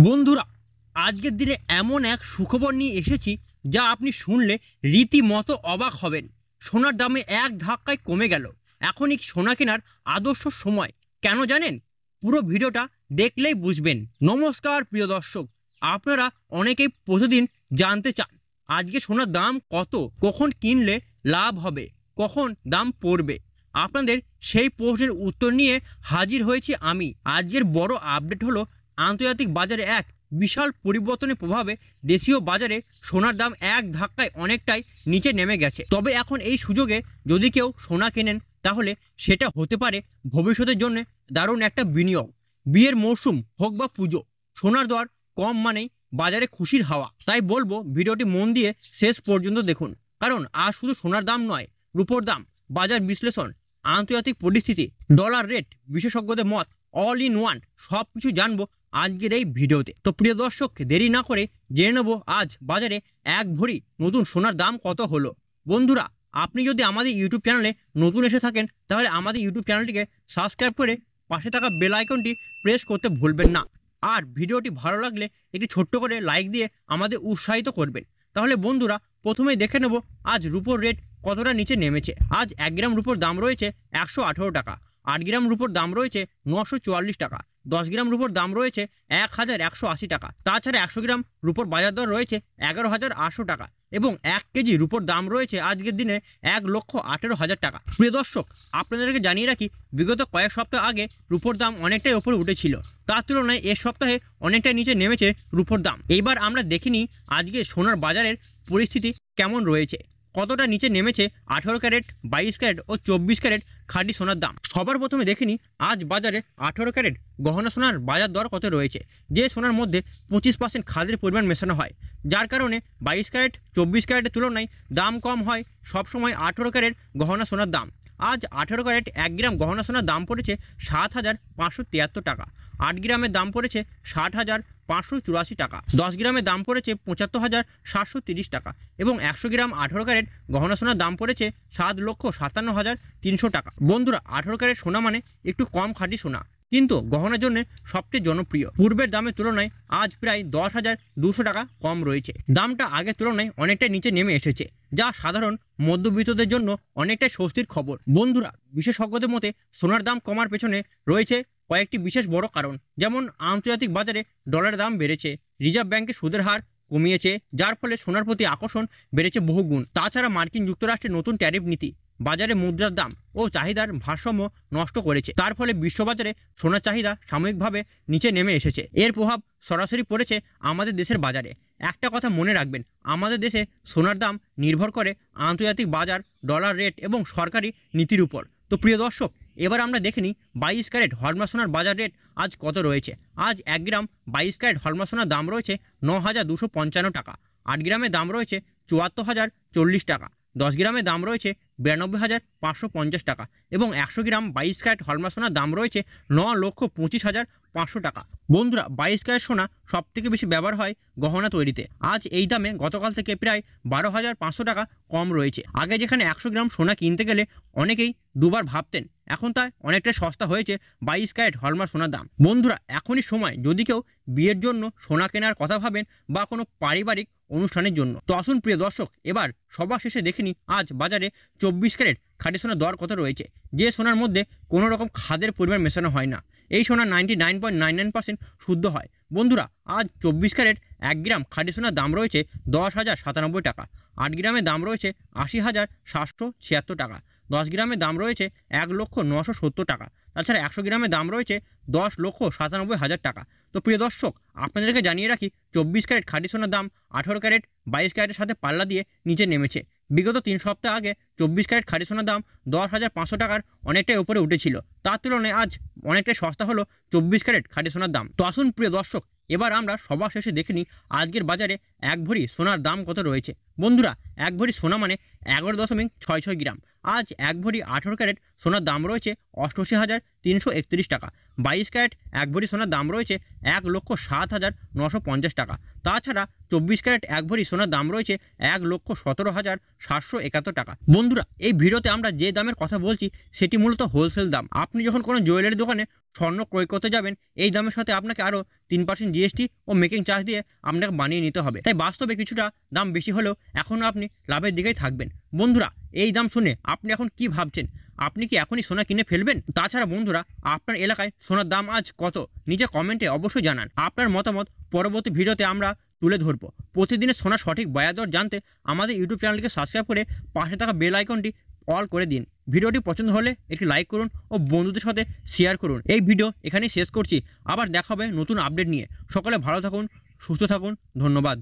বন্ধুরা, আজকের দিনে এমন এক সুখবর নিয়ে এসেছি যা আপনি শুনলে রীতিমতো অবাক হবেন। সোনার দামে এক ধাক্কায় কমে গেল। এখনই সোনা কেনার আদর্শ সময়। কেন জানেন? পুরো ভিডিওটা দেখলেই বুঝবেন। নমস্কার প্রিয় দর্শক, আপনারা অনেকেই প্রতিদিন জানতে চান আজকে সোনার দাম কত, কখন কিনলে লাভ হবে, কখন দাম পড়বে। আপনাদের সেই প্রশ্নের উত্তর নিয়ে হাজির হয়েছি আমি। আজকের বড় আপডেট হলো আন্তর্জাতিক বাজারে এক বিশাল পরিবর্তনের প্রভাবে দেশীয় বাজারে সোনার দাম এক ধাক্কায় অনেকটাই নিচে নেমে গেছে। তবে এখন এই সুযোগে যদি কেউ সোনা কেনেন তাহলে সেটা হতে পারে ভবিষ্যতের জন্য দারুণ একটা বিনিয়োগ। বিয়ের মরশুম হোক বা পুজো, সোনার দর কম মানেই বাজারে খুশির হাওয়া। তাই বলবো ভিডিওটি মন দিয়ে শেষ পর্যন্ত দেখুন, কারণ আজ শুধু সোনার দাম নয়, রূপোর দাম, বাজার বিশ্লেষণ, আন্তর্জাতিক পরিস্থিতি, ডলার রেট, বিশেষজ্ঞদের মত, অল ইন ওয়ান সব কিছু জানবো আজকের এই ভিডিওতে। তো প্রিয় দর্শক, দেরি না করে জেনে নেব আজ বাজারে এক ভরি নতুন সোনার দাম কত হলো। বন্ধুরা, আপনি যদি আমাদের ইউটিউব চ্যানেলে নতুন এসে থাকেন তাহলে আমাদের ইউটিউব চ্যানেলটিকে সাবস্ক্রাইব করে পাশে থাকা বেল আইকনটি প্রেস করতে ভুলবেন না। আর ভিডিওটি ভালো লাগলে একটি ছোট্ট করে লাইক দিয়ে আমাদের উৎসাহিত করবেন। তাহলে বন্ধুরা, প্রথমেই দেখে নেব আজ রুপোর রেট কতটা নিচে নেমেছে। আজ 1 গ্রাম রুপোর দাম রয়েছে 118 টাকা, 8 গ্রাম রুপোর দাম রয়েছে 944 টাকা, 10 গ্রাম রুপোর দাম রয়েছে 1180 টাকা। তাছাড়া 100 গ্রাম রুপোর বাজার দর রয়েছে 11,800 টাকা এবং 1 কেজি রুপোর দাম রয়েছে আজকের দিনে 1,18,000 টাকা। প্রিয় দর্শক, আপনাদেরকে জানিয়ে রাখি, বিগত কয়েক সপ্তাহ আগে রুপোর দাম অনেকটাই ওপরে উঠেছিল, তার তুলনায় এ সপ্তাহে অনেকটাই নিচে নেমেছে রুপোর দাম। এইবার আমরা দেখিনি আজকে সোনার বাজারের পরিস্থিতি কেমন রয়েছে, কতটা নিচে নেমেছে 18 ক্যারেট, 22 ক্যারেট ও 24 ক্যারেট খাঁটি সোনার দাম। সবার প্রথমে দেখিনি আজ বাজারে 18 ক্যারেট গহনা সোনার বাজার দর কত রয়েছে। যে সোনার মধ্যে 25% খাদের পরিমাণ মেশানো হয়, যার কারণে 22 ক্যারেট 24 ক্যারেটের তুলনায় দাম কম হয় সবসময় 18 ক্যারেট গহনা সোনার দাম। আজ 18 ক্যারেট 1 গ্রাম গহনা সোনার দাম পড়েছে 7,573 টাকা, 8 গ্রামের দাম পড়েছে 60,584 টাকা, 10 গ্রামের দাম পড়েছে 75,730 টাকা এবং 100 গ্রাম 18 ক্যারেট গহনা সোনার দাম পড়েছে 7,57,300 টাকা। বন্ধুরা, 18 ক্যারেট সোনা মানে একটু কম খাঁটি সোনা, কিন্তু গহনার জন্য সবচেয়ে জনপ্রিয়। পূর্বের দামের তুলনায় আজ প্রায় 10,200 টাকা কম রয়েছে। দামটা আগের তুলনায় অনেকটাই নিচে নেমে এসেছে, যা সাধারণ মধ্যবিত্তদের জন্য অনেকটাই স্বস্তির খবর। বন্ধুরা, বিশেষজ্ঞদের মতে সোনার দাম কমার পেছনে রয়েছে কয়েকটি বিশেষ বড় কারণ। যেমন আন্তর্জাতিক বাজারে ডলারের দাম বেড়েছে, রিজার্ভ ব্যাংকের সুদের হার কমিয়েছে, যার ফলে সোনার প্রতি আকর্ষণ বেড়েছে বহুগুণ। তাছাড়া মার্কিন যুক্তরাষ্ট্রের নতুন ট্যারিফ নীতি বাজারে মুদ্রার দাম ও চাহিদার ভারসাম্য নষ্ট করেছে। তার ফলে বিশ্ববাজারে সোনার চাহিদা সাময়িকভাবে নিচে নেমে এসেছে। এর প্রভাব সরাসরি পড়েছে আমাদের দেশের বাজারে। একটা কথা মনে রাখবেন, আমাদের দেশে সোনার দাম নির্ভর করে আন্তর্জাতিক বাজার, ডলার রেট এবং সরকারি নীতির উপর। তো প্রিয় দর্শক, এবার আমরা দেখে নিই 22 ক্যারেট হলমার্ক সোনার বাজার রেট আজ কত রয়েছে। আজ 1 গ্রাম 22 ক্যারেট হলমার্ক সোনার দাম রয়েছে 9,255 টাকা, 8 গ্রামের দাম রয়েছে 74,040 টাকা, 10 গ্রামের দাম রয়েছে 92,550 টাকা এবং 100 গ্রাম 22 ক্যারেট হলমার্ক সোনার দাম রয়েছে 9,25,500 টাকা। বন্ধুরা, 22 ক্যারেট সোনা সব থেকে বেশি ব্যবহার হয় গহনা তৈরিতে। আজ এই দামে গতকাল থেকে প্রায় 12,500 টাকা কম রয়েছে। আগে যেখানে 100 গ্রাম সোনা কিনতে গেলে অনেকেই দুবার ভাবতেন, এখন তাই অনেকটা সস্তা হয়েছে 22 ক্যারেট হলমার্ক সোনার দাম। বন্ধুরা, এখনই সময় যদি কেউ বিয়ের জন্য সোনা কেনার কথা ভাবেন বা কোনো পারিবারিক অনুষ্ঠানের জন্য। তো আসুন প্রিয় দর্শক, এবার সবার শেষে দেখে নিই আজ বাজারে 24 ক্যারেট খাঁটি সোনার দর কত রয়েছে। যে সোনার মধ্যে কোনো রকম খাদের পরিমাণ মেশানো হয় না, এই সোনা 99.99% শুদ্ধ হয়। বন্ধুরা, আজ 24 ক্যারেট 1 গ্রাম খাঁটি সোনার দাম রয়েছে 10,097 টাকা, 8 গ্রামের দাম রয়েছে 80,776 টাকা, 10 গ্রামের দাম রয়েছে 1,970,000 টাকা। তাছাড়া 100 গ্রামের দাম রয়েছে 10,97,000 টাকা। তো প্রিয় দর্শক, আপনাদেরকে জানিয়ে রাখি 24 ক্যারেট খাঁটি সোনার দাম 18 ক্যারেট 22 ক্যারেটের সাথে পাল্লা দিয়ে নিচে নেমেছে। বিগত 3 সপ্তাহ আগে 24 ক্যারেট খাঁটি সোনার দাম 10,500 টাকার অনেকটাই উপরে উঠেছিল, তার তুলনায় আজ অনেকটাই সস্তা হলো 24 ক্যারেট খাঁটি সোনার দাম। তো আসুন প্রিয় দর্শক, এবার আমরা সবার শেষে দেখে নিই আজকের বাজারে এক ভরি সোনার দাম কত রয়েছে। বন্ধুরা, এক ভরি সোনা মানে 11.66 গ্রাম। আজ এক ভরি 18 ক্যারেট সোনার দাম রয়েছে 88,331 টাকা, 22 ক্যারেট এক ভরি সোনার দাম রয়েছে 1,07,950 টাকা। তাছাড়া 24 ক্যারেট এক ভরি সোনার দাম রয়েছে 1,17,771 টাকা। বন্ধুরা, এই ভিডিওতে আমরা যে দামের কথা বলছি সেটি মূলত হোলসেল দাম। আপনি যখন কোনো জুয়েলারি দোকানে স্বর্ণ ক্রয় করতে যাবেন এই দামের সাথে আপনাকে আরও 3% জিএসটি ও মেকিং চার্জ দিয়ে আপনাকে বানিয়ে নিতে হবে। তাই বাস্তবে কিছুটা দাম বেশি হলেও এখনও আপনি লাভের দিকেই থাকবেন। বন্ধুরা, এই দাম শুনে আপনি এখন কি ভাবছেন? আপনি কি এখনই সোনা কিনে ফেলবেন? তাছাড়া বন্ধুরা, আপনার এলাকায় সোনার দাম আজ কত নিজে কমেন্টে অবশ্যই জানান। আপনার মতামত পরবর্তী ভিডিওতে আমরা তুলে ধরব। প্রতিদিনের সোনার সঠিক বাজার দর জানতে আমাদের ইউটিউব চ্যানেলকে সাবস্ক্রাইব করে পাশে থাকা বেল আইকনটি অল করে দিন। ভিডিওটি পছন্দ হলে একটি লাইক করুন ও বন্ধুদের সাথে শেয়ার করুন। এই ভিডিও এখানেই শেষ করছি। আবার দেখা হবে নতুন আপডেট নিয়ে। সকলে ভালো থাকুন, সুস্থ থাকুন। ধন্যবাদ।